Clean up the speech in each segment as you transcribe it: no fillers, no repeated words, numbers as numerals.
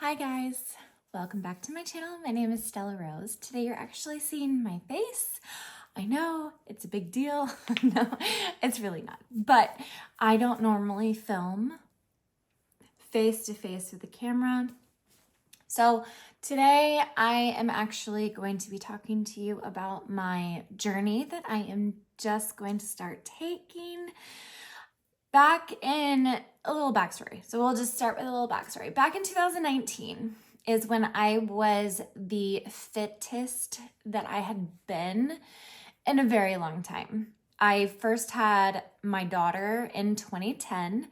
Hi guys, welcome back to my channel. My name is Stella Rose. Today you're actually seeing my face. I know it's a big deal. No, it's really not. But I don't normally film face to face with the camera. So today I am actually going to be talking to you about my journey that I am just going to start taking. Back in a little backstory. So we'll just start with a little backstory. Back in 2019 is when I was the fittest that I had been in a very long time. I first had my daughter in 2010,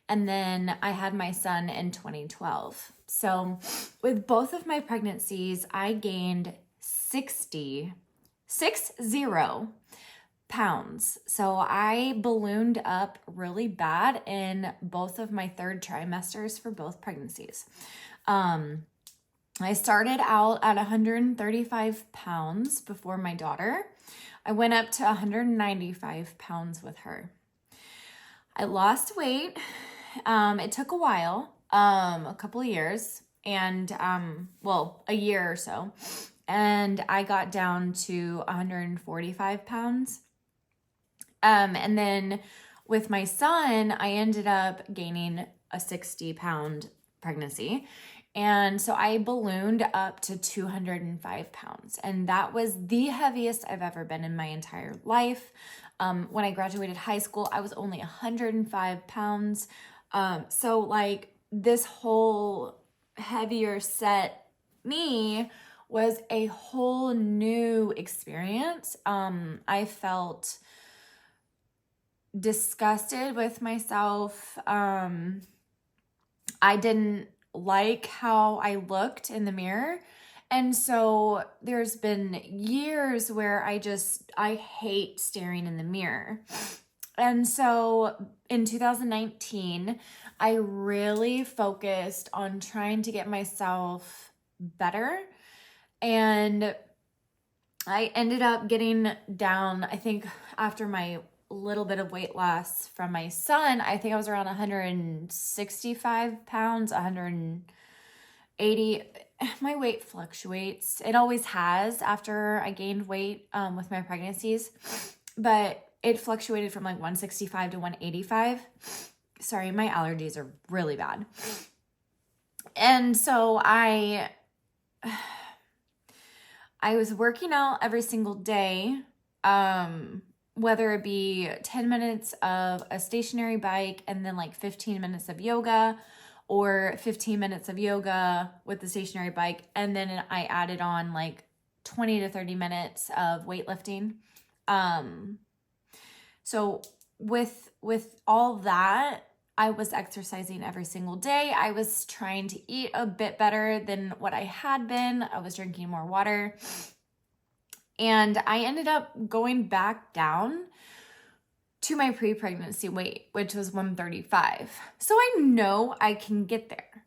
and then I had my son in 2012. So with both of my pregnancies, I gained 60 pounds. So I ballooned up really bad in both of my third trimesters for both pregnancies. I started out at 135 pounds before my daughter. I went up to 195 pounds with her. I lost weight. It took a while, a couple of years, and a year or so. And I got down to 145 pounds. And then with my son, I ended up gaining a 60-pound pregnancy. And so I ballooned up to 205 pounds. And that was the heaviest I've ever been in my entire life. When I graduated high school, I was only 105 pounds. So like this whole heavier set me was a whole new experience. I felt disgusted with myself. I didn't like how I looked in the mirror. And so there's been years where I hate staring in the mirror. And so in 2019, I really focused on trying to get myself better. And I ended up getting down, I think after my little bit of weight loss from my son, I think I was around 165 pounds, 180. My weight fluctuates. It always has after I gained weight with my pregnancies, but it fluctuated from like 165 to 185. Sorry, my allergies are really bad. And so I was working out every single day, whether it be 10 minutes of a stationary bike and then like 15 minutes of yoga, or 15 minutes of yoga with the stationary bike. And then I added on like 20 to 30 minutes of weightlifting. So with all that, I was exercising every single day. I was trying to eat a bit better than what I had been. I was drinking more water. And I ended up going back down to my pre-pregnancy weight, which was 135. So I know I can get there.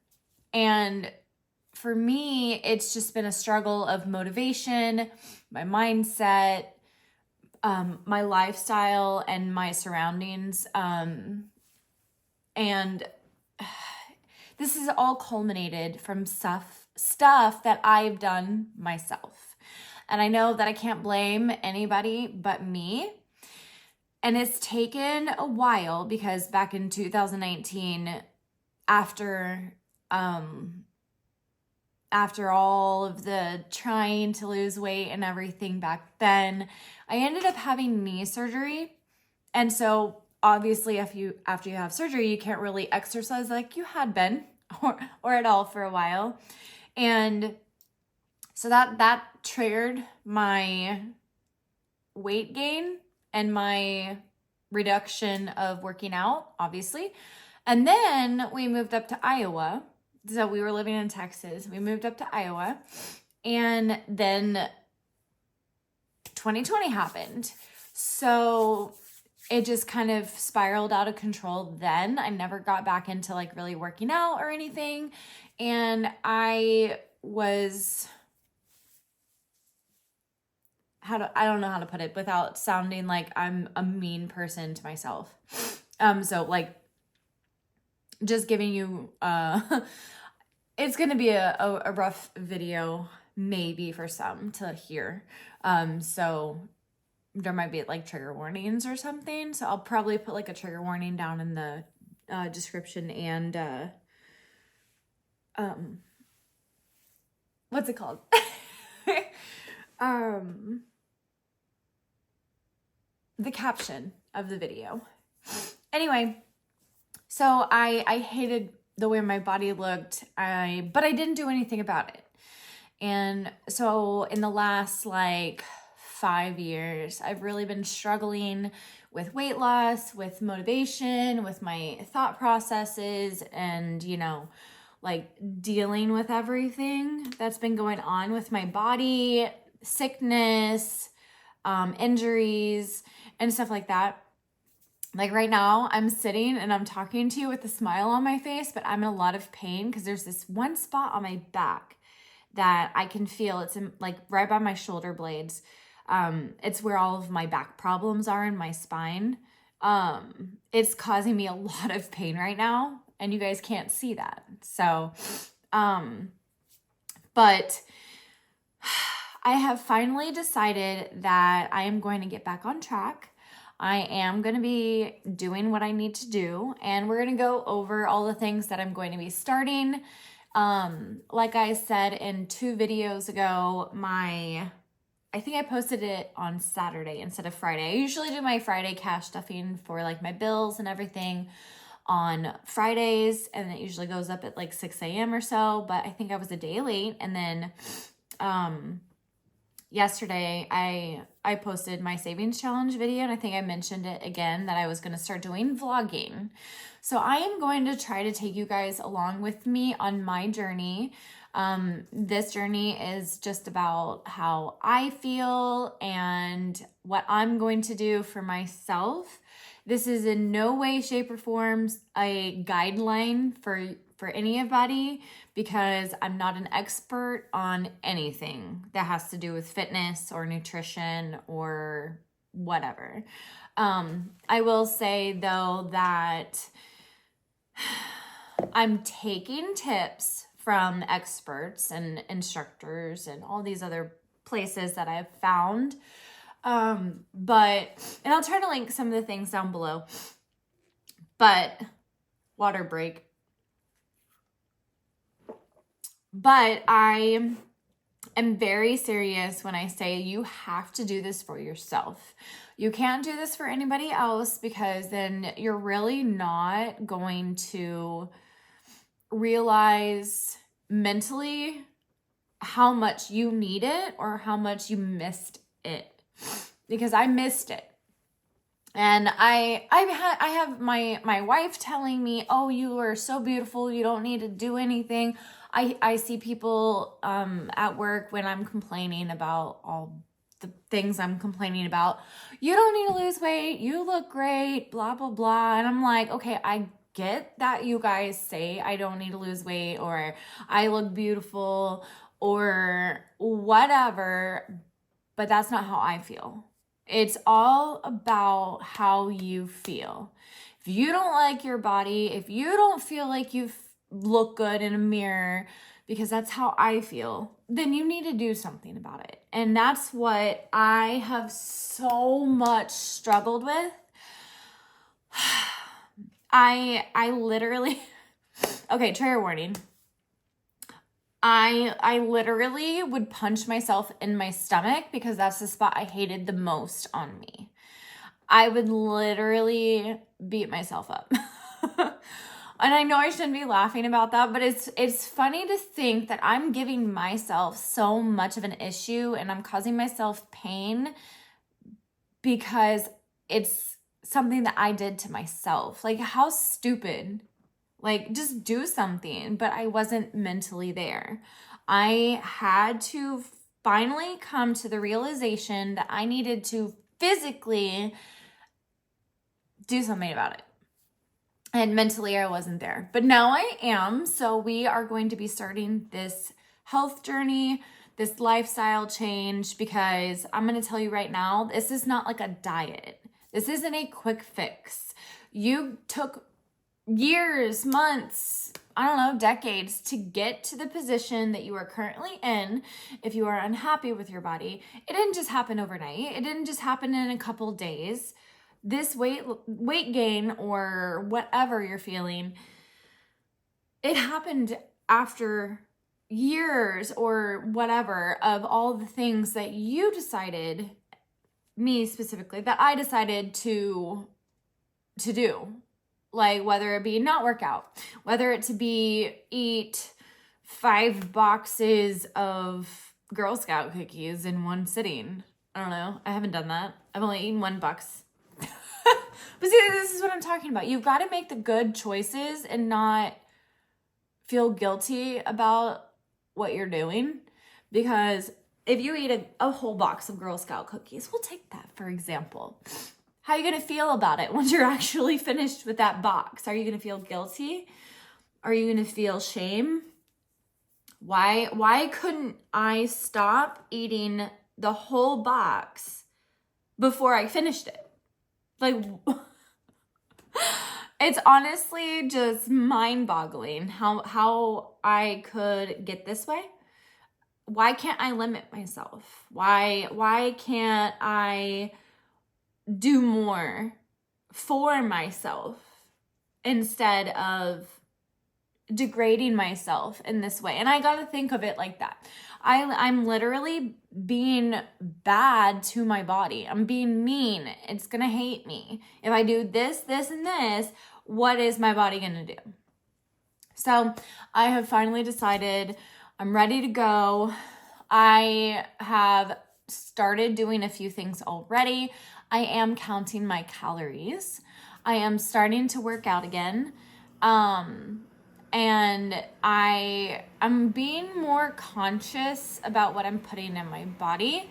And for me, it's just been a struggle of motivation, my mindset, my lifestyle, and my surroundings. And this is all culminated from stuff that I've done myself. And I know that I can't blame anybody but me. And it's taken a while because back in 2019, after all of the trying to lose weight and everything back then, I ended up having knee surgery. And so obviously after you have surgery, you can't really exercise like you had been or at all for a while. And so that triggered my weight gain and my reduction of working out, obviously. And then we moved up to Iowa. So we were living in Texas. We moved up to Iowa. And then 2020 happened. So it just kind of spiraled out of control then. I never got back into like really working out or anything. And I was... I don't know how to put it without sounding like I'm a mean person to myself. So like just giving you it's going to be a rough video, maybe for some to hear. So there might be like trigger warnings or something. So I'll probably put like a trigger warning down in the description and what's it called? The caption of the video. Anyway, so I hated the way my body looked, but I didn't do anything about it. And so in the last like 5 years, I've really been struggling with weight loss, with motivation, with my thought processes, and, you know, like dealing with everything that's been going on with my body, sickness, injuries, and stuff like that. Like right now, I'm sitting and I'm talking to you with a smile on my face, but I'm in a lot of pain because there's this one spot on my back that I can feel. It's in, like right by my shoulder blades. It's where all of my back problems are in my spine. It's causing me a lot of pain right now, and you guys can't see that. So, but I have finally decided that I am going to get back on track. I am going to be doing what I need to do, and we're going to go over all the things that I'm going to be starting. Like I said in 2 videos ago, I think I posted it on Saturday instead of Friday. I usually do my Friday cash stuffing for like my bills and everything on Fridays, and it usually goes up at like 6 a.m. or so, but I think I was a day late. And then yesterday I posted my savings challenge video, and I think I mentioned it again that I was going to start doing vlogging. So I am going to try to take you guys along with me on my journey. This journey is just about how I feel and what I'm going to do for myself. This is in no way, shape, or form a guideline for anybody, because I'm not an expert on anything that has to do with fitness or nutrition or whatever. I will say though that I'm taking tips from experts and instructors and all these other places that I've found. And I'll try to link some of the things down below, but water break. But I am very serious when I say you have to do this for yourself. You can't do this for anybody else, because then you're really not going to realize mentally how much you need it or how much you missed it. Because I missed it. And I have my wife telling me, "Oh, you are so beautiful. You don't need to do anything." I see people at work when I'm complaining about all the things I'm complaining about. "You don't need to lose weight. You look great, blah, blah, blah." And I'm like, okay, I get that you guys say I don't need to lose weight or I look beautiful or whatever, but that's not how I feel. It's all about how you feel. If you don't like your body, if you don't feel like you look good in a mirror, because that's how I feel, then you need to do something about it. And that's what I have so much struggled with. I literally, okay, trigger warning. I literally would punch myself in my stomach because that's the spot I hated the most on me. I would literally beat myself up. And I know I shouldn't be laughing about that, but it's funny to think that I'm giving myself so much of an issue and I'm causing myself pain because it's something that I did to myself. Like, how stupid. Like, just do something. But I wasn't mentally there. I had to finally come to the realization that I needed to physically do something about it. And mentally, I wasn't there. But now I am. So we are going to be starting this health journey, this lifestyle change, because I'm going to tell you right now, this is not like a diet. This isn't a quick fix. You took years, months, I don't know, decades to get to the position that you are currently in. If you are unhappy with your body, it didn't just happen overnight. It didn't just happen in a couple days. This weight gain or whatever you're feeling, it happened after years or whatever of all the things that you decided, me specifically, that I decided to do. Like whether it be not work out, whether it to be eat 5 boxes of Girl Scout cookies in one sitting. I don't know. I haven't done that. I've only eaten 1 box. But see, this is what I'm talking about. You've got to make the good choices and not feel guilty about what you're doing. Because if you eat a whole box of Girl Scout cookies, we'll take that for example. How are you going to feel about it once you're actually finished with that box? Are you going to feel guilty? Are you going to feel shame? Why couldn't I stop eating the whole box before I finished it? Like, it's honestly just mind-boggling how I could get this way. Why can't I limit myself? Why can't I do more for myself instead of degrading myself in this way? And I got to think of it like that. I'm literally being bad to my body. I'm being mean. It's going to hate me. If I do this, this, and this, what is my body going to do? So I have finally decided I'm ready to go. I have started doing a few things already. I am counting my calories. I am starting to work out again. And I'm being more conscious about what I'm putting in my body,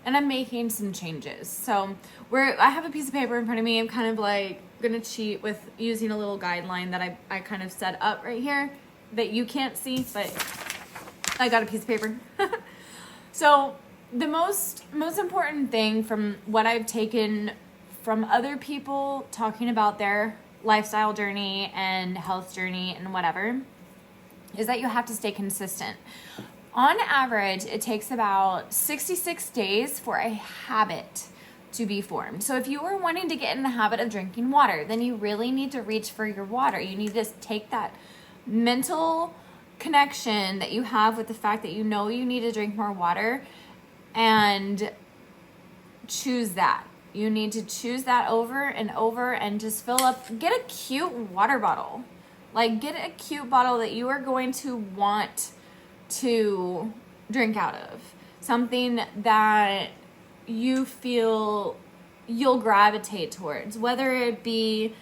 and I'm making some changes. So I have a piece of paper in front of me. I'm kind of like gonna cheat with using a little guideline that I kind of set up right here that you can't see, but I got a piece of paper. So the most important thing from what I've taken from other people talking about their lifestyle journey and health journey and whatever is that you have to stay consistent. On average, it takes about 66 days for a habit to be formed. So if you are wanting to get in the habit of drinking water, then you really need to reach for your water. You need to take that mental connection that you have with the fact that you know you need to drink more water and choose that. You need to choose that over and over and just fill up. Get a cute water bottle. Like, get a cute bottle that you are going to want to drink out of. Something that you feel you'll gravitate towards. Whether it be,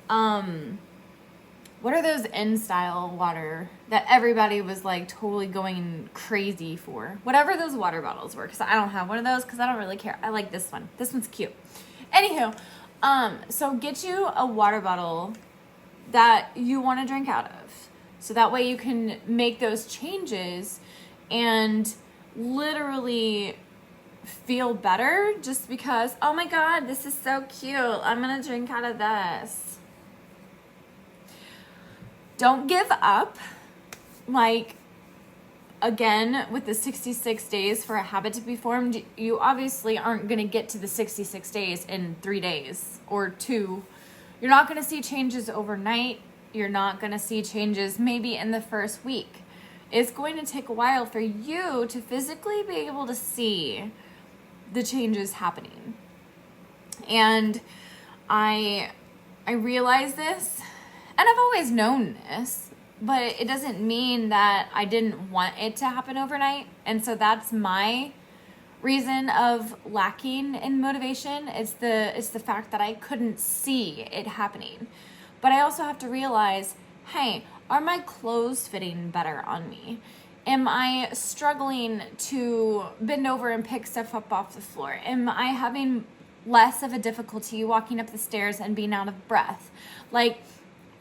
what are those InStyle water that everybody was like totally going crazy for? Whatever those water bottles were, because I don't have one of those because I don't really care. I like this one. This one's cute. Anywho, so get you a water bottle that you want to drink out of. So that way you can make those changes and literally feel better just because, oh my God, this is so cute. I'm going to drink out of this. Don't give up. Like, again, with the 66 days for a habit to be formed, you obviously aren't going to get to the 66 days in 3 days or 2. You're not going to see changes overnight. You're not going to see changes maybe in the first week. It's going to take a while for you to physically be able to see the changes happening. And I realize this, and I've always known this, but it doesn't mean that I didn't want it to happen overnight. And so that's my reason of lacking in motivation. It's the fact that I couldn't see it happening. But I also have to realize, hey, are my clothes fitting better on me? Am I struggling to bend over and pick stuff up off the floor? Am I having less of a difficulty walking up the stairs and being out of breath? Like,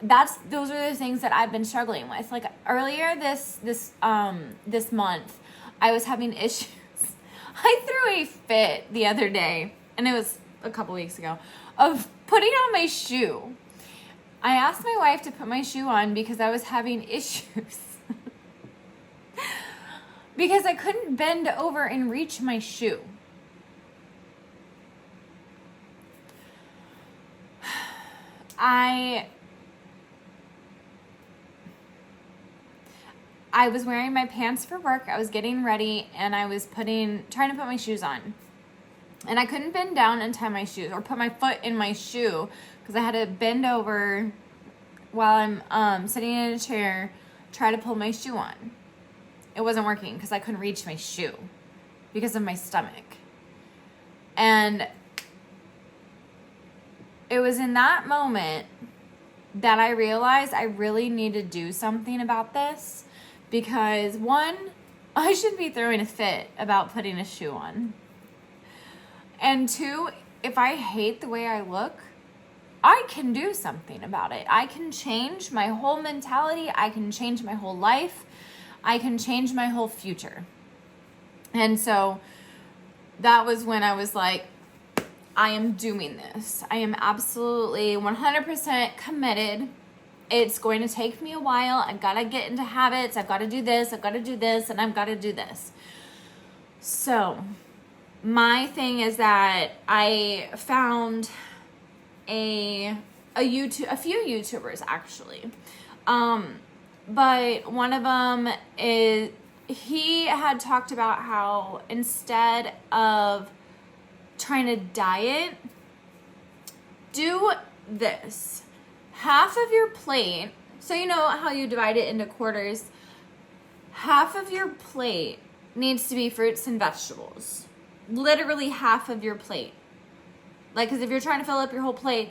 those are the things that I've been struggling with. Like, earlier this month, I was having issues. I threw a fit the other day, and it was a couple weeks ago, of putting on my shoe. I asked my wife to put my shoe on because I was having issues. Because I couldn't bend over and reach my shoe. I was wearing my pants for work. I was getting ready and I was trying to put my shoes on. And I couldn't bend down and tie my shoes or put my foot in my shoe because I had to bend over while I'm sitting in a chair, try to pull my shoe on. It wasn't working because I couldn't reach my shoe because of my stomach. And it was in that moment that I realized I really need to do something about this because one, I shouldn't be throwing a fit about putting a shoe on. And two, if I hate the way I look, I can do something about it. I can change my whole mentality. I can change my whole life. I can change my whole future. And so that was when I was like, I am doing this. I am absolutely 100% committed. It's going to take me a while. I've got to get into habits. I've got to do this. I've got to do this. And I've got to do this. So my thing is that I found a few YouTubers actually. But one of them is, he had talked about how instead of trying to diet, do this. Half of your plate, so you know how you divide it into quarters, half of your plate needs to be fruits and vegetables. Literally half of your plate. Like, because if you're trying to fill up your whole plate,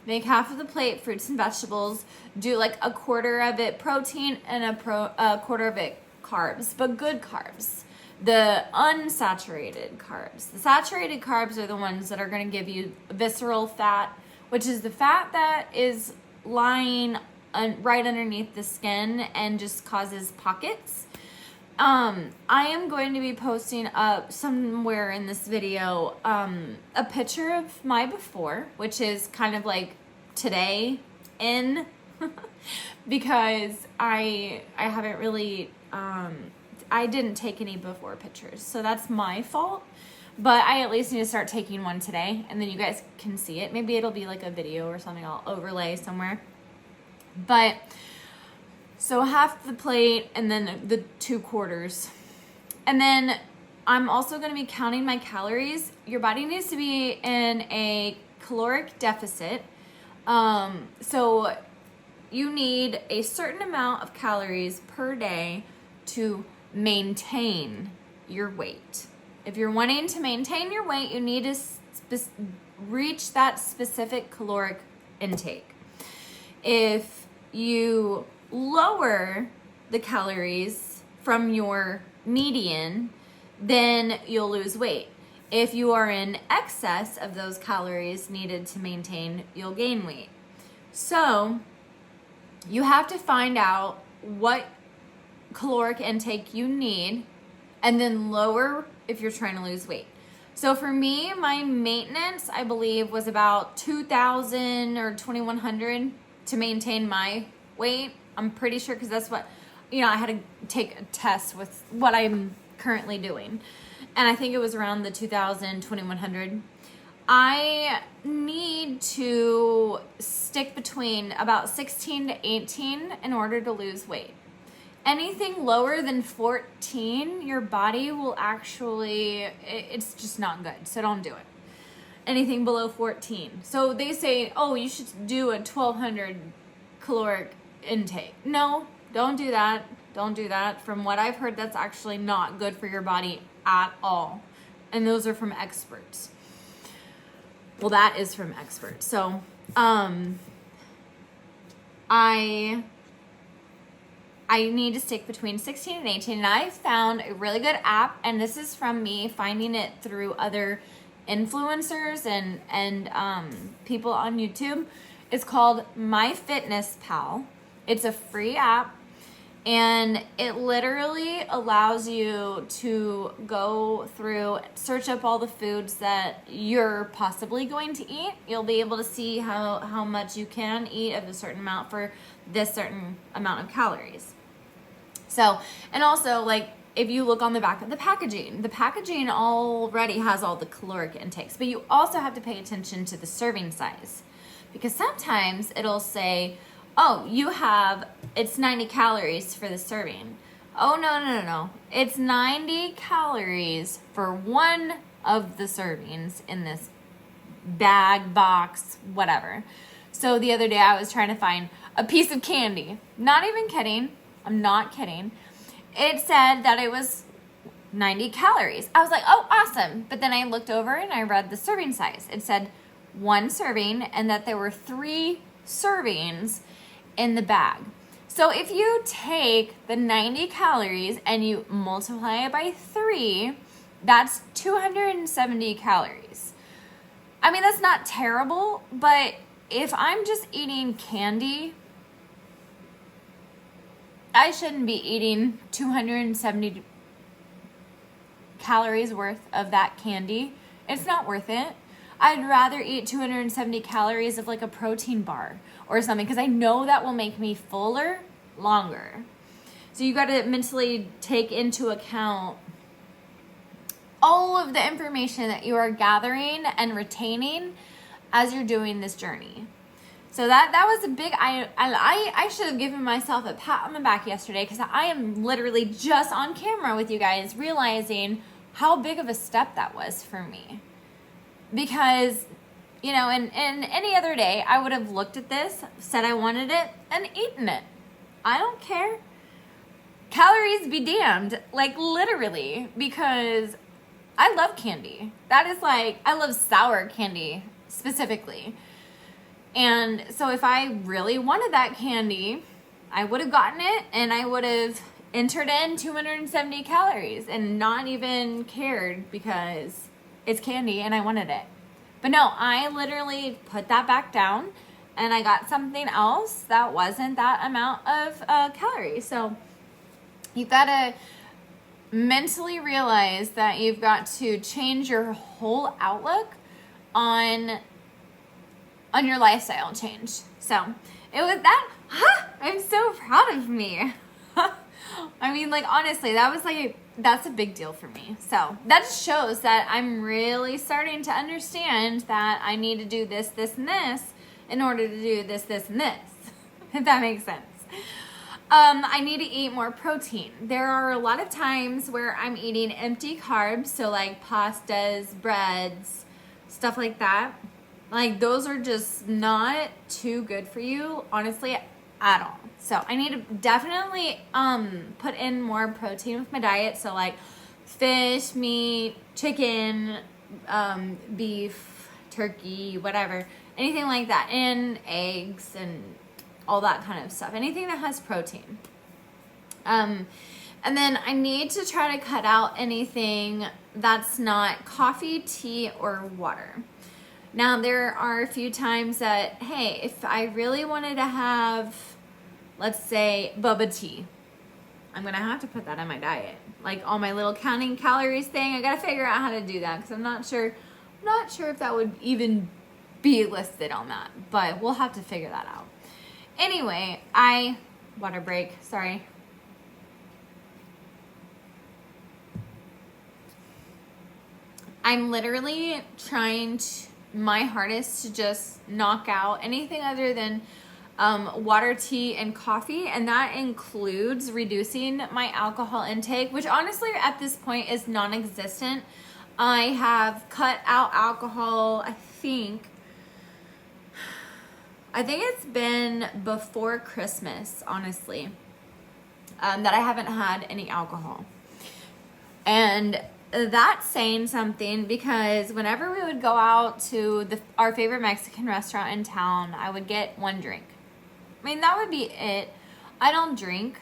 make half of the plate fruits and vegetables. Do like a quarter of it protein and a quarter of it carbs, but good carbs. The unsaturated carbs. The saturated carbs are the ones that are going to give you visceral fat, which is the fat that is lying right underneath the skin and just causes pockets. I am going to be posting up somewhere in this video a picture of my before, which is kind of like today in because I haven't really I didn't take any before pictures, so that's my fault. But I at least need to start taking one today, and then you guys can see it. Maybe it'll be like a video or something I'll overlay somewhere. But so half the plate and then the 2 quarters. And then I'm also going to be counting my calories. Your body needs to be in a caloric deficit. So you need a certain amount of calories per day to maintain your weight. If you're wanting to maintain your weight, you need to reach that specific caloric intake. If you lower the calories from your median, then you'll lose weight. If you are in excess of those calories needed to maintain, you'll gain weight. So you have to find out what caloric intake you need and then lower if you're trying to lose weight. So for me, my maintenance, I believe, was about 2,000 or 2,100 to maintain my weight. I'm pretty sure, because that's what, I had to take a test with what I'm currently doing. And I think it was around the 2,000, 2,100. I need to stick between about 16 to 18 in order to lose weight. Anything lower than 14, your body will actually, it's just not good. So don't do it. Anything below 14. So they say, oh, you should do a 1,200 caloric intake. No, don't do that. Don't do that. From what I've heard, that's actually not good for your body at all. And those are from experts. Well, that is from experts. So, I need to stick between 16 and 18, and I found a really good app, and this is from me finding it through other influencers and people on YouTube. It's called MyFitnessPal. It's a free app, And it literally allows you to go through, search up all the foods that you're possibly going to eat. You'll be able to see how much you can eat of a certain amount for this certain amount of calories. So, and also, like, if you look on the back of the packaging already has all the caloric intakes, but you also have to pay attention to the serving size, because sometimes it'll say, oh, it's 90 calories for the serving. Oh, no. It's 90 calories for one of the servings in this bag, box, whatever. So the other day I was trying to find a piece of candy. Not even kidding. I'm not kidding. It said that it was 90 calories. I was like, oh, awesome. But then I looked over and I read the serving size. It said one serving and that there were 3 servings in the bag. So if you take the 90 calories and you multiply it by 3, that's 270 calories. I mean, that's not terrible, but if I'm just eating candy, I shouldn't be eating 270 calories worth of that candy. It's not worth it. I'd rather eat 270 calories of like a protein bar or something, because I know that will make me fuller longer. So you got to mentally take into account all of the information that you are gathering and retaining as you're doing this journey. So that was a big, I should have given myself a pat on the back yesterday, because I am literally just on camera with you guys realizing how big of a step that was for me. Because, you know, in any other day, I would have looked at this, said I wanted it, and eaten it. I don't care. Calories be damned, like literally, because I love candy. That is like, I love sour candy specifically. And so if I really wanted that candy, I would have gotten it and I would have entered in 270 calories and not even cared, because it's candy and I wanted it. But no, I literally put that back down and I got something else that wasn't that amount of calories. So you've got to mentally realize that you've got to change your whole outlook on your lifestyle change. So it was that, I'm so proud of me. I mean, like, honestly, that's a big deal for me. So that just shows that I'm really starting to understand that I need to do this, this, and this in order to do this, this, and this, if that makes sense. I need to eat more protein. There are a lot of times where I'm eating empty carbs, so like pastas, breads, stuff like that. Like, those are just not too good for you, honestly, at all. So I need to definitely put in more protein with my diet. So like fish, meat, chicken, beef, turkey, whatever, anything like that, and eggs and all that kind of stuff. Anything that has protein. And then I need to try to cut out anything that's not coffee, tea, or water. Now, there are a few times that, hey, if I really wanted to have, let's say, boba tea, I'm going to have to put that in my diet. Like, all my little counting calories thing, I got to figure out how to do that, because I'm not sure if that would even be listed on that, but we'll have to figure that out. Anyway, water break, sorry. I'm literally trying my hardest to just knock out anything other than water, tea, and coffee, and that includes reducing my alcohol intake, which honestly at this point is non-existent. I have cut out alcohol, I think it's been before Christmas, honestly, that I haven't had any alcohol. And that's saying something, because whenever we would go out to our favorite Mexican restaurant in town, I would get one drink. I mean, that would be it. I don't drink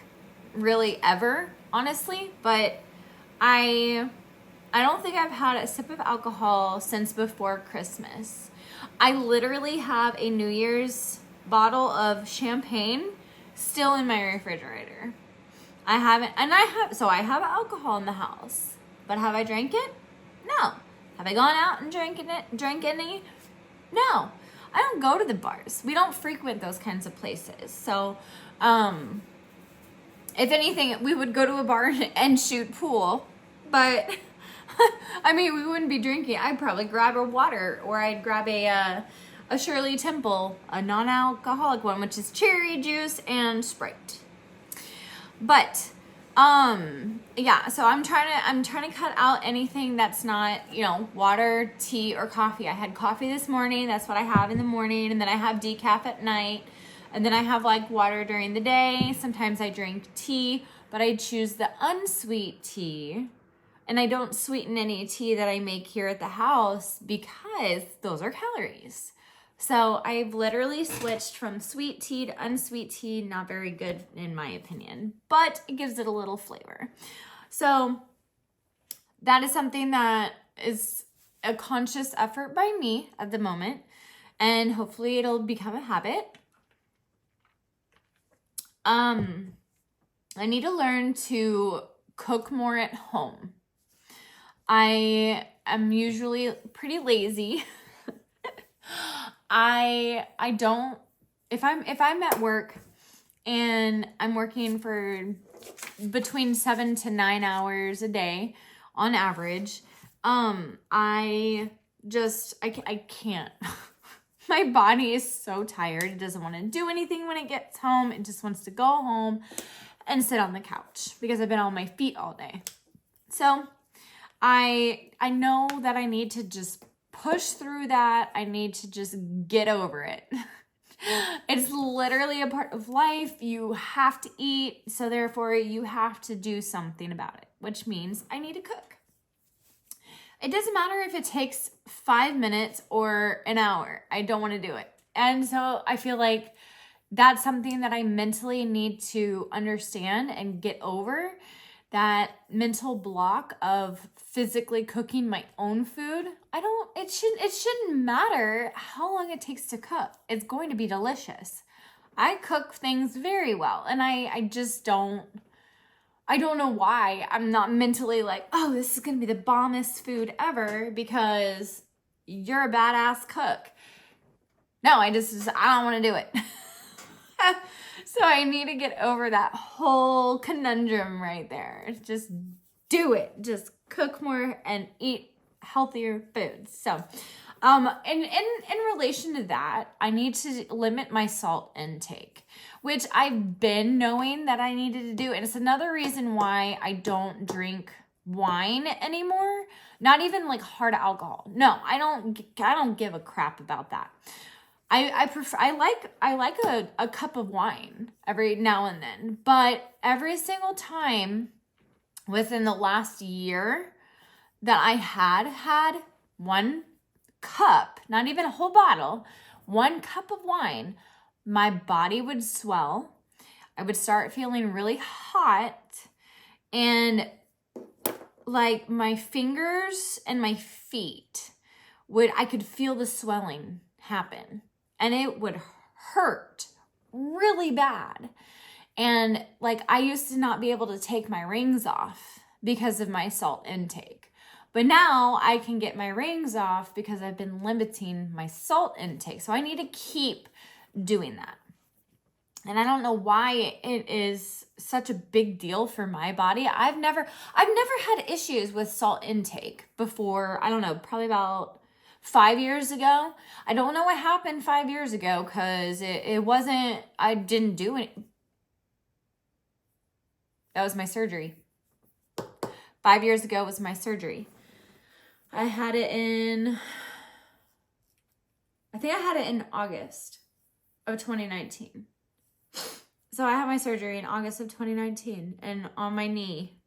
really ever, honestly, but I don't think I've had a sip of alcohol since before Christmas. I literally have a New Year's bottle of champagne still in my refrigerator. I haven't, and I have alcohol in the house, but have I drank it? No. Have I gone out and drank any? No. I don't go to the bars. We don't frequent those kinds of places. So, if anything, we would go to a bar and shoot pool, but I mean, we wouldn't be drinking. I'd probably grab a water, or I'd grab a Shirley Temple, a non-alcoholic one, which is cherry juice and Sprite. But yeah, so I'm trying to cut out anything that's not, water, tea, or coffee. I had coffee this morning. That's what I have in the morning, and then I have decaf at night. And then I have like water during the day. Sometimes I drink tea, but I choose the unsweet tea. And I don't sweeten any tea that I make here at the house because those are calories. So I've literally switched from sweet tea to unsweet tea. Not very good in my opinion, but it gives it a little flavor. So that is something that is a conscious effort by me at the moment. And hopefully it'll become a habit. I need to learn to cook more at home. I am usually pretty lazy. I don't, if I'm at work and I'm working for between 7 to 9 hours a day on average, I can't. My body is so tired. It doesn't want to do anything when it gets home. It just wants to go home and sit on the couch because I've been on my feet all day. So I know that I need to just push through that. I need to just get over it. It's literally a part of life. You have to eat, so therefore you have to do something about it, which means I need to cook. It doesn't matter if it takes 5 minutes or an hour. I don't want to do it. And so I feel like that's something that I mentally need to understand and get over. That mental block of physically cooking my own food. It shouldn't matter how long it takes to cook. It's going to be delicious. I cook things very well, and I don't know why I'm not mentally like, oh, this is going to be the bombest food ever because you're a badass cook. No, I don't want to do it. So I need to get over that whole conundrum right there. Just do it. Just cook more and eat healthier foods. So, in relation to that, I need to limit my salt intake, which I've been knowing that I needed to do. And it's another reason why I don't drink wine anymore. Not even like hard alcohol. No, I don't give a crap about that. I like a cup of wine every now and then, but every single time within the last year that I had one cup, not even a whole bottle, one cup of wine, my body would swell. I would start feeling really hot, and like my fingers and my feet I could feel the swelling happen. And it would hurt really bad. And like I used to not be able to take my rings off because of my salt intake. But now I can get my rings off because I've been limiting my salt intake. So I need to keep doing that. And I don't know why it is such a big deal for my body. I've never had issues with salt intake before. I don't know, probably about 5 years ago. I don't know what happened 5 years ago because it wasn't, I didn't do it. That was my surgery. 5 years ago was my surgery. I think I had it in August of 2019. So I had my surgery in August of 2019 and on my knee.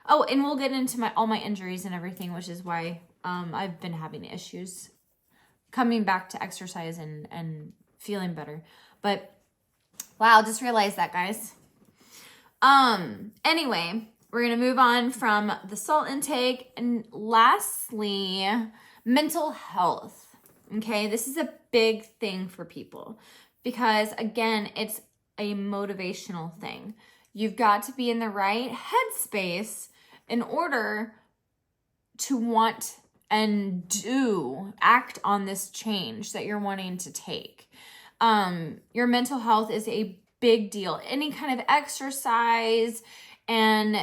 Oh, and we'll get into all my injuries and everything, which is why I've been having issues coming back to exercise and feeling better. But wow, just realized that, guys. Anyway, we're going to move on from the salt intake. And lastly, mental health. Okay, this is a big thing for people because, again, it's a motivational thing. You've got to be in the right headspace in order to want and act on this change that you're wanting to take. Your mental health is a big deal. Any kind of exercise and,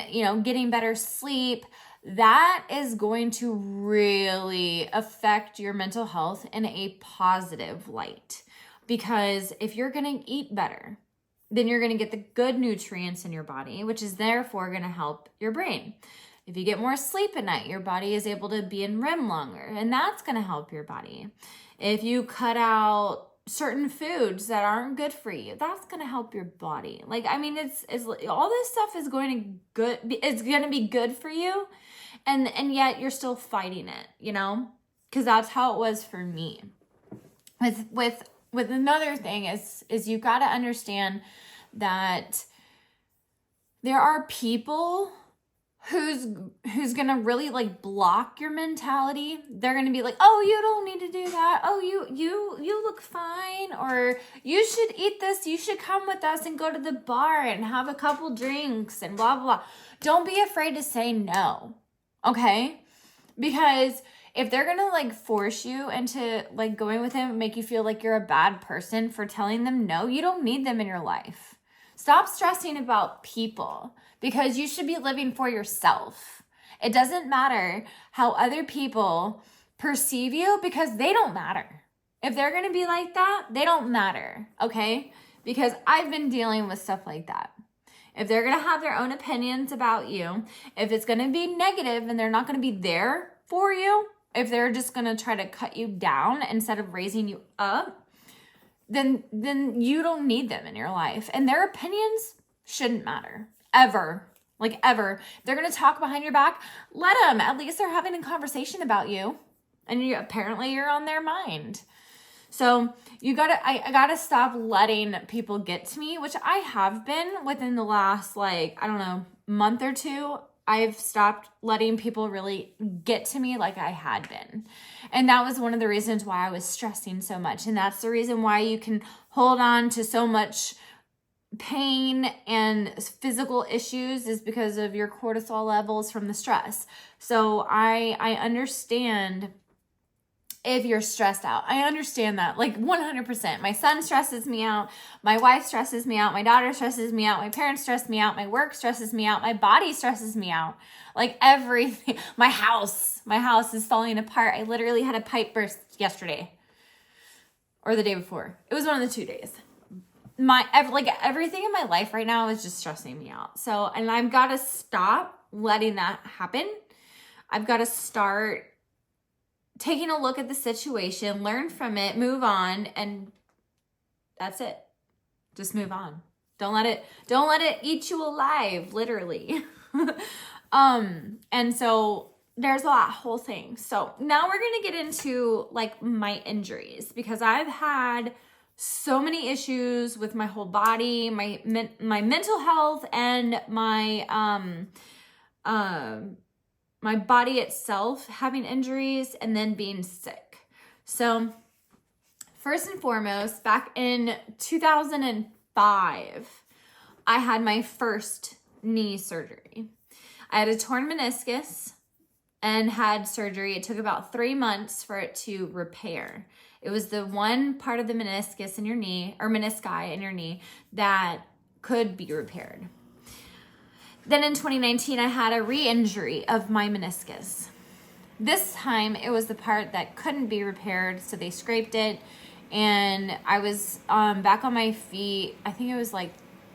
getting better sleep, that is going to really affect your mental health in a positive light. Because if you're going to eat better, then you're going to get the good nutrients in your body, which is therefore going to help your brain. If you get more sleep at night, your body is able to be in REM longer, and that's going to help your body. If you cut out certain foods that aren't good for you, that's going to help your body. It's all this stuff is going to be good for you, and yet you're still fighting it, because that's how it was for me. With another thing is you got to understand that there are people who's gonna really block your mentality. They're gonna be like, oh, you don't need to do that. Oh, you look fine, or you should eat this. You should come with us and go to the bar and have a couple drinks and blah, blah, blah. Don't be afraid to say no, okay? Because if they're gonna force you into going with them and make you feel like you're a bad person for telling them no, you don't need them in your life. Stop stressing about people, because you should be living for yourself. It doesn't matter how other people perceive you, because they don't matter. If they're going to be like that, they don't matter, okay? Because I've been dealing with stuff like that. If they're going to have their own opinions about you, if it's going to be negative and they're not going to be there for you, if they're just going to try to cut you down instead of raising you up, then you don't need them in your life. And their opinions shouldn't matter. Ever. Ever. They're going to talk behind your back. Let them. At least they're having a conversation about you. And apparently you're on their mind. So I gotta stop letting people get to me, which I have been within the last, month or two. I've stopped letting people really get to me like I had been. And that was one of the reasons why I was stressing so much. And that's the reason why you can hold on to so much pain and physical issues, is because of your cortisol levels from the stress. So I understand if you're stressed out. I understand that 100%. My son stresses me out. My wife stresses me out. My daughter stresses me out. My parents stress me out. My work stresses me out. My body stresses me out. Everything. My house is falling apart. I literally had a pipe burst yesterday or the day before. It was one of the 2 days. Everything in my life right now is just stressing me out. So, and I've got to stop letting that happen. I've got to start taking a look at the situation, learn from it, move on, and that's it. Just move on. Don't let it eat you alive, literally. And so there's that whole thing. So now we're going to get into my injuries, because I've had so many issues with my whole body, my mental health, and my body itself having injuries, and then being sick. So first and foremost, back in 2005, I had my first knee surgery. I had a torn meniscus and had surgery. It took about 3 months for it to repair. It was the one part of the meniscus in your knee, or menisci in your knee, that could be repaired. Then in 2019, I had a re-injury of my meniscus. This time, it was the part that couldn't be repaired, so they scraped it, and I was back on my feet. I think it was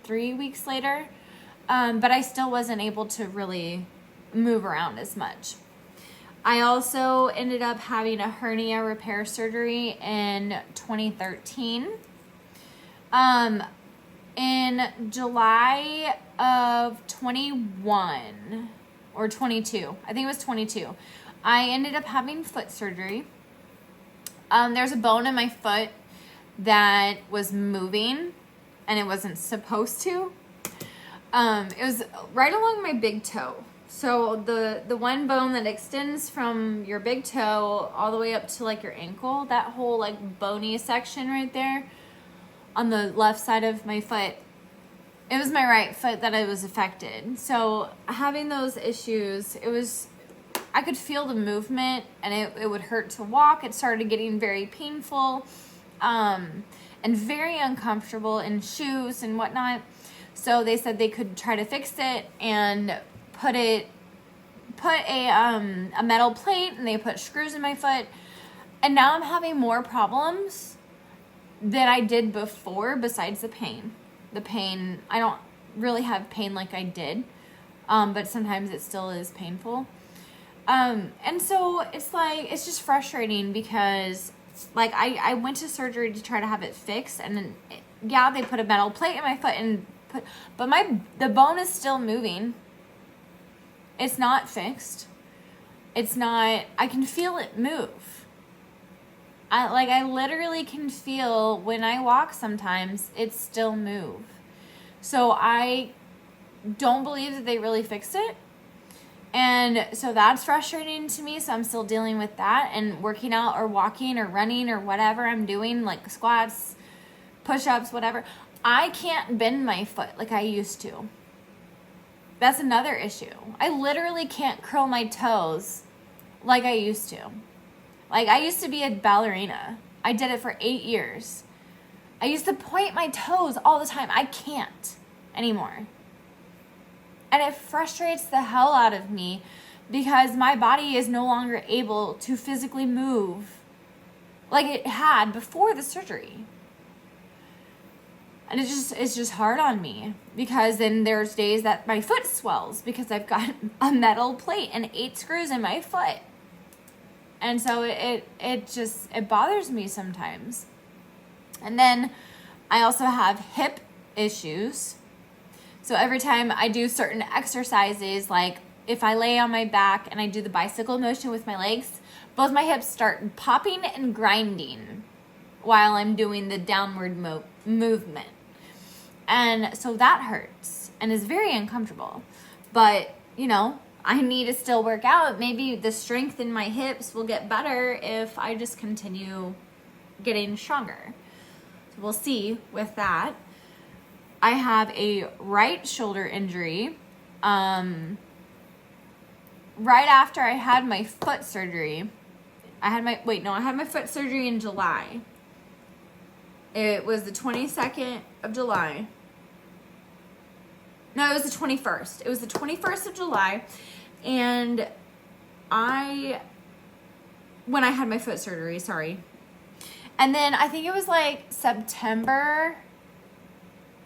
3 weeks later, but I still wasn't able to really move around as much. I also ended up having a hernia repair surgery in 2013. In July of 21 or 22, I think it was 22, I ended up having foot surgery. There's a bone in my foot that was moving, and it wasn't supposed to. It was right along my big toe. So the one bone that extends from your big toe all the way up to your ankle, that whole bony section right there on the left side of my foot, It was my right foot that I was affected. So having those issues, I could feel the movement, and it would hurt to walk. It started getting very painful, and very uncomfortable in shoes and whatnot. So they said they could try to fix it and put a metal plate, and they put screws in my foot. And now I'm having more problems than I did before, besides the pain. The pain, I don't really have pain like I did, but sometimes it still is painful. And so it's just frustrating because like I went to surgery to try to have it fixed, and then they put a metal plate in my foot but the bone is still moving. It's not fixed. I can feel it move. I literally can feel when I walk sometimes it still move. So I don't believe that they really fixed it. And so that's frustrating to me. So I'm still dealing with that and working out or walking or running or whatever I'm doing, like squats, push-ups, whatever. I can't bend my foot like I used to. That's another issue. I literally can't curl my toes like I used to. Like, I used to be a ballerina. I did it for 8 years. I used to point my toes all the time. I can't anymore. And it frustrates the hell out of me because my body is no longer able to physically move like it had before the surgery. And it's just hard on me because then there's days that my foot swells because I've got a metal plate and 8 screws in my foot. And so it bothers me sometimes. And then I also have hip issues. So every time I do certain exercises, like if I lay on my back and I do the bicycle motion with my legs, both my hips start popping and grinding while I'm doing the downward movement. And so that hurts and is very uncomfortable. But, I need to still work out. Maybe the strength in my hips will get better if I just continue getting stronger. So we'll see with that. I have a right shoulder injury. Right after I had my foot surgery. I had my foot surgery in July. It was the 22nd of July. No, it was the 21st. It was the 21st of July. And when I had my foot surgery, sorry. And then I think it was like September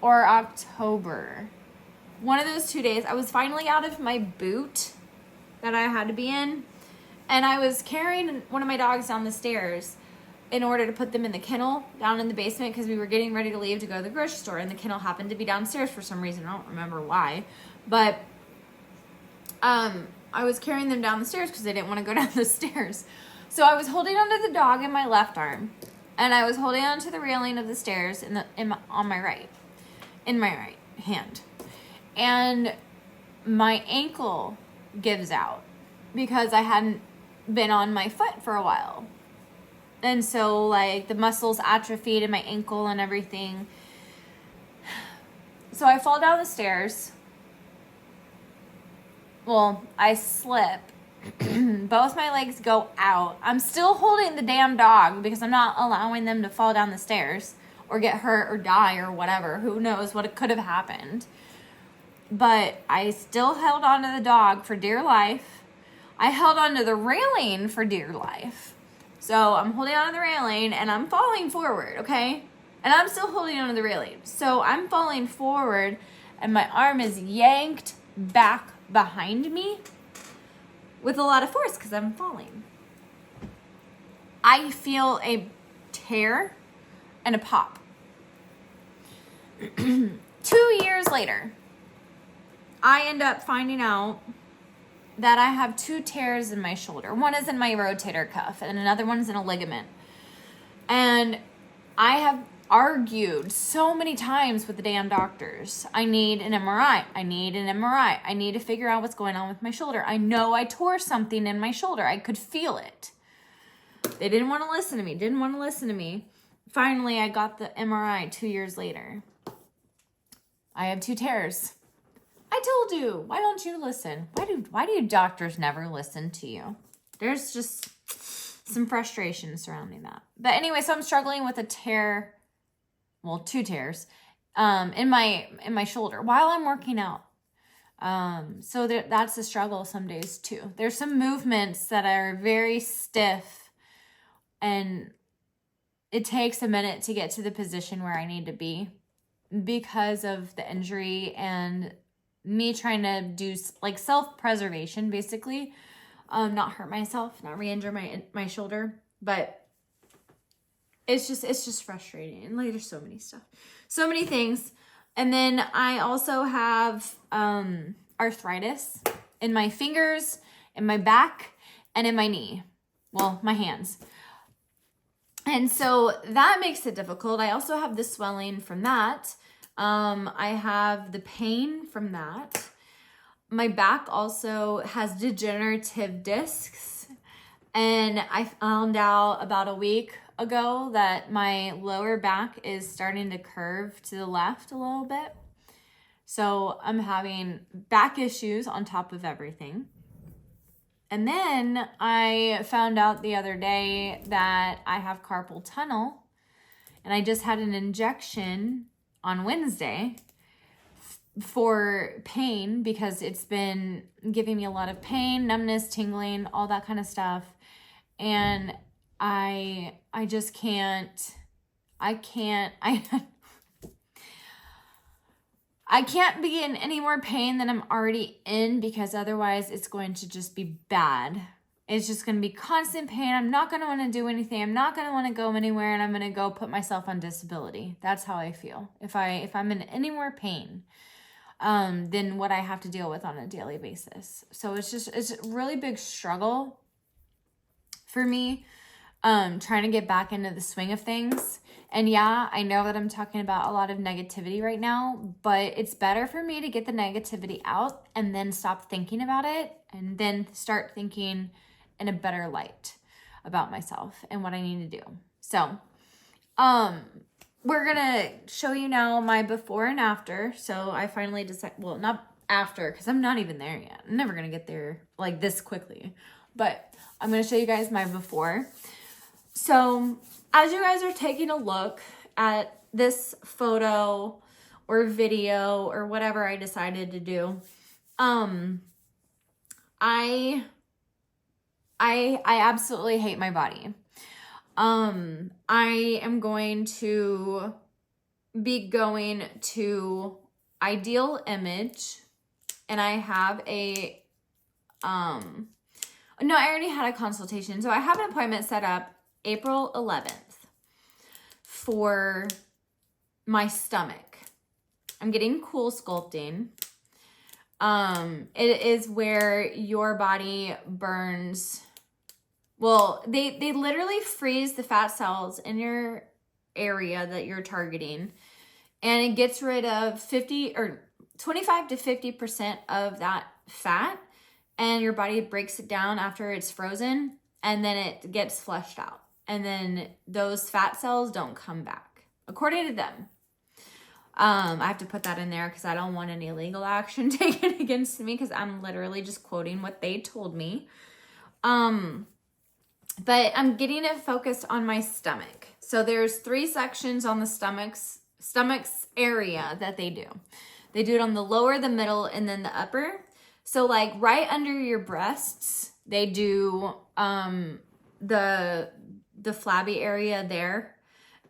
or October. One of those 2 days, I was finally out of my boot that I had to be in. And I was carrying one of my dogs down the stairs in order to put them in the kennel down in the basement because we were getting ready to leave to go to the grocery store, and the kennel happened to be downstairs for some reason. I don't remember why, but I was carrying them down the stairs because I didn't want to go down the stairs. So I was holding onto the dog in my left arm, and I was holding onto the railing of the stairs in my right hand, and my ankle gives out because I hadn't been on my foot for a while. And so, like, the muscles atrophied in my ankle and everything. So I fall down the stairs. Well, I slip. Both my legs go out. I'm still holding the damn dog because I'm not allowing them to fall down the stairs or get hurt or die or whatever. Who knows what could have happened. But I still held on to the dog for dear life. I held on to the railing for dear life. So I'm holding on to the railing and I'm falling forward, okay? And I'm still holding on to the railing. So I'm falling forward and my arm is yanked back behind me with a lot of force because I'm falling. I feel a tear and a pop. 2 years later, I end up finding out that I have 2 tears in my shoulder. One is in my rotator cuff and another one's in a ligament. And I have argued so many times with the damn doctors. I need an MRI. I need an MRI. I need to figure out what's going on with my shoulder. I know I tore something in my shoulder. I could feel it. They didn't want to listen to me. Finally, I got the MRI 2 years later. I have 2 tears. I told you. Why don't you listen? Why do doctors never listen to you? There's just some frustration surrounding that. But anyway, so I'm struggling with a tear, well, 2 tears, in my shoulder while I'm working out. So that's a struggle some days too. There's some movements that are very stiff, and it takes a minute to get to the position where I need to be because of the injury and me trying to do like self-preservation, basically. Not hurt myself, not re-injure my shoulder, but it's just frustrating. And like, there's so many things. And then I also have arthritis in my fingers, in my back, and in my knee. Well, my hands. And so that makes it difficult. I also have the swelling from that. I have the pain from that. My back also has degenerative discs. And I found out about a week ago that my lower back is starting to curve to the left a little bit. So I'm having back issues on top of everything. And then I found out the other day that I have carpal tunnel, and I just had an injection on Wednesday for pain because it's been giving me a lot of pain, numbness, tingling, all that kind of stuff. And I just can't be in any more pain than I'm already in, because otherwise it's going to just be bad. It's just going to be constant pain. I'm not going to want to do anything. I'm not going to want to go anywhere, and I'm going to go put myself on disability. That's how I feel. If I'm in any more pain than what I have to deal with on a daily basis. So it's a really big struggle for me, trying to get back into the swing of things. And yeah, I know that I'm talking about a lot of negativity right now, but it's better for me to get the negativity out and then stop thinking about it, and then start thinking in a better light about myself and what I need to do. So, we're gonna show you now my before and after. So I finally decided, well, not after, because I'm not even there yet. I'm never gonna get there like this quickly, but I'm gonna show you guys my before. So as you guys are taking a look at this photo or video or whatever I decided to do, I absolutely hate my body. I am going to be going to Ideal Image, and I have a, no, I already had a consultation. So I have an appointment set up April 11th for my stomach. I'm getting cool sculpting. It is where your body burns. Well, they literally freeze the fat cells in your area that you're targeting, and it gets rid of 50 or 25 to 50% of that fat, and your body breaks it down after it's frozen, and then it gets flushed out. And then those fat cells don't come back, according to them. I have to put that in there because I don't want any legal action taken against me, because I'm literally just quoting what they told me. But I'm getting it focused on my stomach. So there's 3 sections on the stomach's area that they do. They do it on the lower, the middle, and then the upper. So like right under your breasts, they do the flabby area there.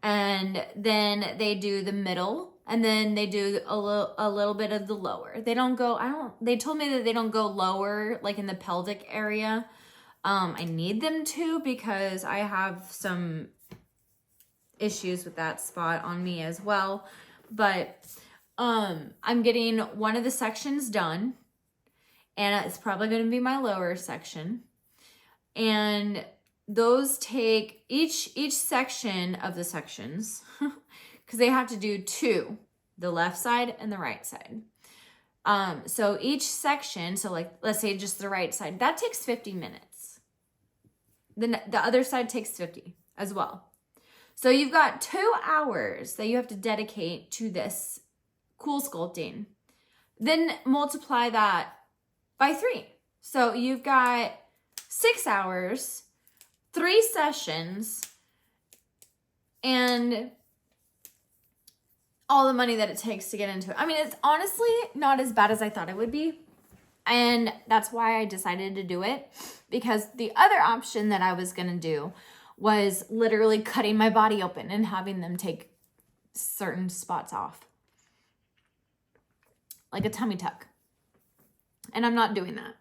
And then they do the middle, and then they do a little bit of the lower. They told me that they don't go lower, like in the pelvic area. I need them to, because I have some issues with that spot on me as well. But I'm getting one of the sections done, and it's probably going to be my lower section. And those take each section of the sections, because they have to do 2, the left side and the right side. So each section, so like, let's say just the right side, that takes 50 minutes. The other side takes 50 as well. So you've got 2 hours that you have to dedicate to this cool sculpting. Then multiply that by 3. So you've got 6 hours, 3 sessions, and all the money that it takes to get into it. I mean, it's honestly not as bad as I thought it would be. And that's why I decided to do it, because the other option that I was going to do was literally cutting my body open and having them take certain spots off, like a tummy tuck. And I'm not doing that.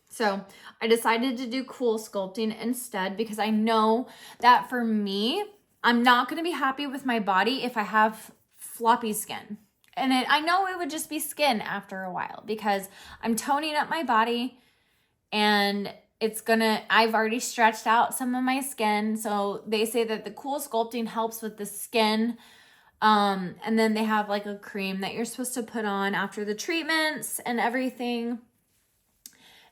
So I decided to do cool sculpting instead, because I know that for me, I'm not going to be happy with my body if I have floppy skin. And I know it would just be skin after a while, because I'm toning up my body, and I've already stretched out some of my skin. So they say that the cool sculpting helps with the skin. And then they have like a cream that you're supposed to put on after the treatments and everything.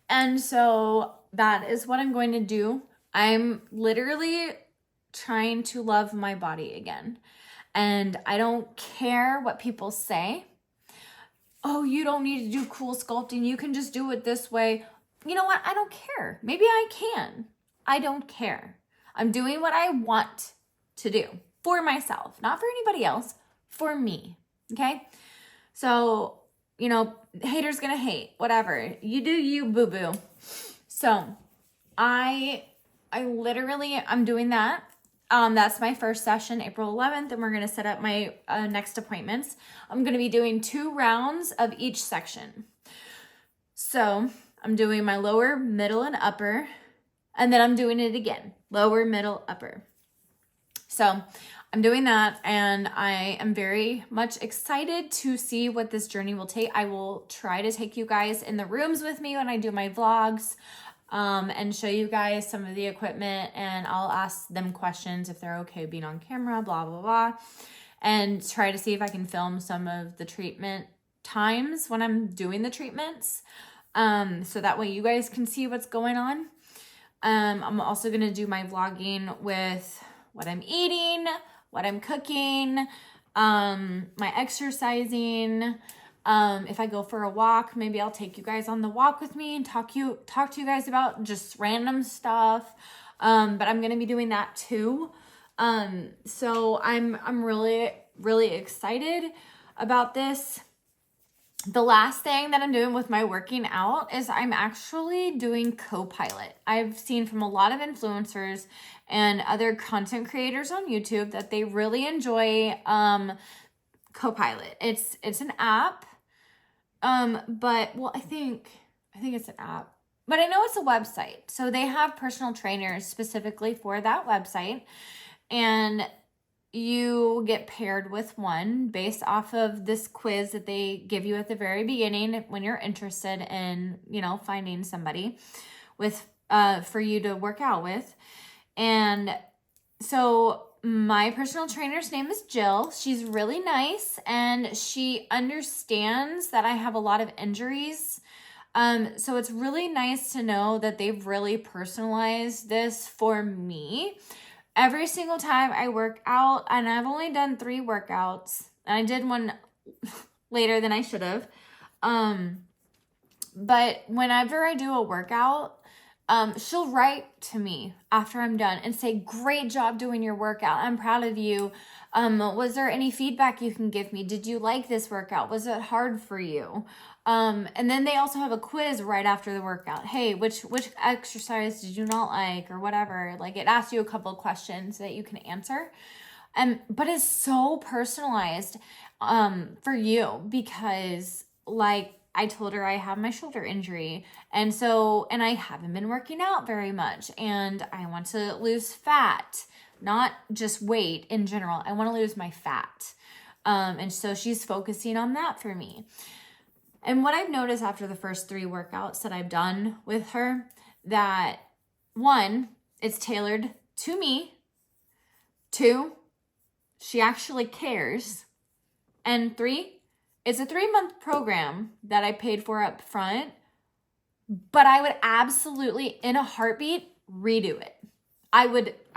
And so that is what I'm going to do. I'm literally trying to love my body again. And I don't care what people say. Oh, you don't need to do cool sculpting. You can just do it this way. You know what? I don't care. Maybe I can. I don't care. I'm doing what I want to do for myself, not for anybody else, for me. Okay? So, haters gonna hate, whatever. You do you, boo-boo. So I'm doing that. That's my first session, April 11th, and we're going to set up my next appointments. I'm going to be doing 2 rounds of each section. So I'm doing my lower, middle, and upper, and then I'm doing it again, lower, middle, upper. So I'm doing that, and I am very much excited to see what this journey will take. I will try to take you guys in the rooms with me when I do my vlogs. And show you guys some of the equipment, and I'll ask them questions if they're okay being on camera, blah, blah, blah, and try to see if I can film some of the treatment times when I'm doing the treatments, so that way you guys can see what's going on. I'm also going to do my vlogging with what I'm eating, what I'm cooking, my exercising. If I go for a walk, maybe I'll take you guys on the walk with me and talk to you guys about just random stuff. But I'm going to be doing that too. So I'm really, really excited about this. The last thing that I'm doing with my working out is I'm actually doing CoPilot. I've seen from a lot of influencers and other content creators on YouTube that they really enjoy, CoPilot. It's an app. I think it's an app, but I know it's a website. So they have personal trainers specifically for that website, and you get paired with one based off of this quiz that they give you at the very beginning when you're interested in, finding somebody with, for you to work out with. And so my personal trainer's name is Jill. She's really nice, and she understands that I have a lot of injuries. So it's really nice to know that they've really personalized this for me. Every single time I work out, and I've only done 3 workouts, and I did one later than I should have. But whenever I do a workout, she'll write to me after I'm done and say, "Great job doing your workout. I'm proud of you. Was there any feedback you can give me? Did you like this workout? Was it hard for you?" And then they also have a quiz right after the workout. Hey, which exercise did you not like, or whatever? Like, it asks you a couple of questions that you can answer. But it's so personalized, for you, because I told her I have my shoulder injury, and I haven't been working out very much, and I want to lose fat, not just weight in general. I want to lose my fat. And so she's focusing on that for me. And what I've noticed after the first 3 workouts that I've done with her, that 1, it's tailored to me. 2, she actually cares. And 3, it's a 3-month program that I paid for up front, but I would absolutely, in a heartbeat, redo it. I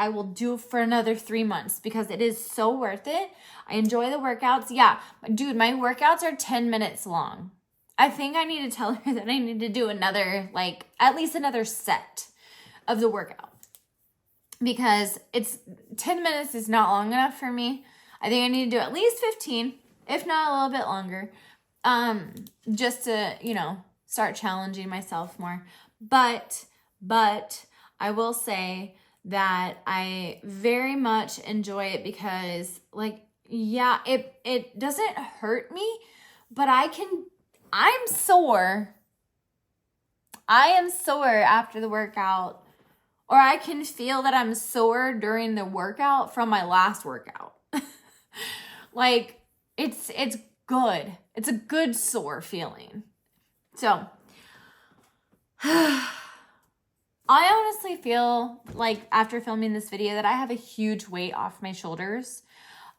will do it for another 3 months because it is so worth it. I enjoy the workouts. Yeah, dude, my workouts are 10 minutes long. I think I need to tell her that I need to do another, like, at least another set of the workout. Because 10 minutes is not long enough for me. I think I need to do at least 15, if not a little bit longer. Just to, start challenging myself more. But I will say that I very much enjoy it because, like, yeah, it doesn't hurt me, but I'm sore. I am sore after the workout, or I can feel that I'm sore during the workout from my last workout. Like, it's good. It's a good sore feeling. So, I honestly feel like after filming this video that I have a huge weight off my shoulders.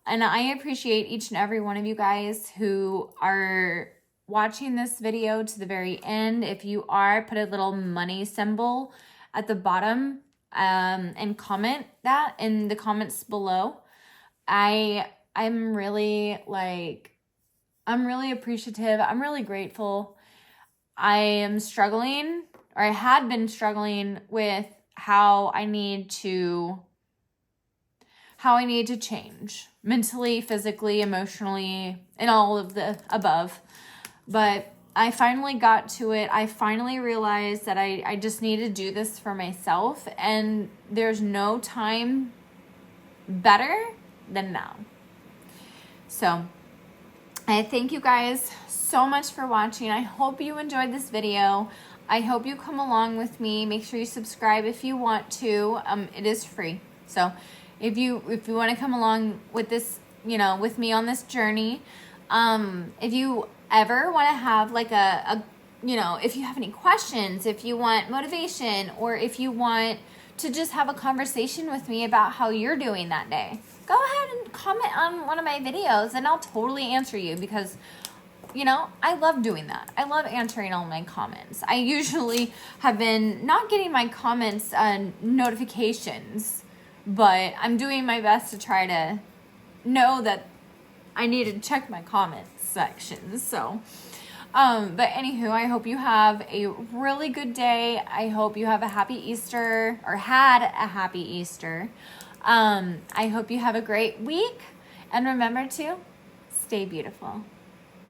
And I appreciate each and every one of you guys who are watching this video to the very end. If you are, put a little money symbol at the bottom and comment that in the comments below. I'm really appreciative. I'm really grateful. I am struggling, or I had been struggling with how I need to change mentally, physically, emotionally, and all of the above. But I finally got to it. I finally realized that I just need to do this for myself, and there's no time better than now. So I thank you guys so much for watching. I hope you enjoyed this video. I hope you come along with me. Make sure you subscribe if you want to. It is free. So if you want to come along with this, with me on this journey, if you ever want to have like if you have any questions, if you want motivation, or if you want to just have a conversation with me about how you're doing that day, go ahead and comment on one of my videos and I'll totally answer you because, I love doing that. I love answering all my comments. I usually have been not getting my comments notifications, but I'm doing my best to try to know that I need to check my comments sections. So, but anywho, I hope you have a really good day. I hope you have a happy Easter, or had a happy Easter. I hope you have a great week, and remember to stay beautiful.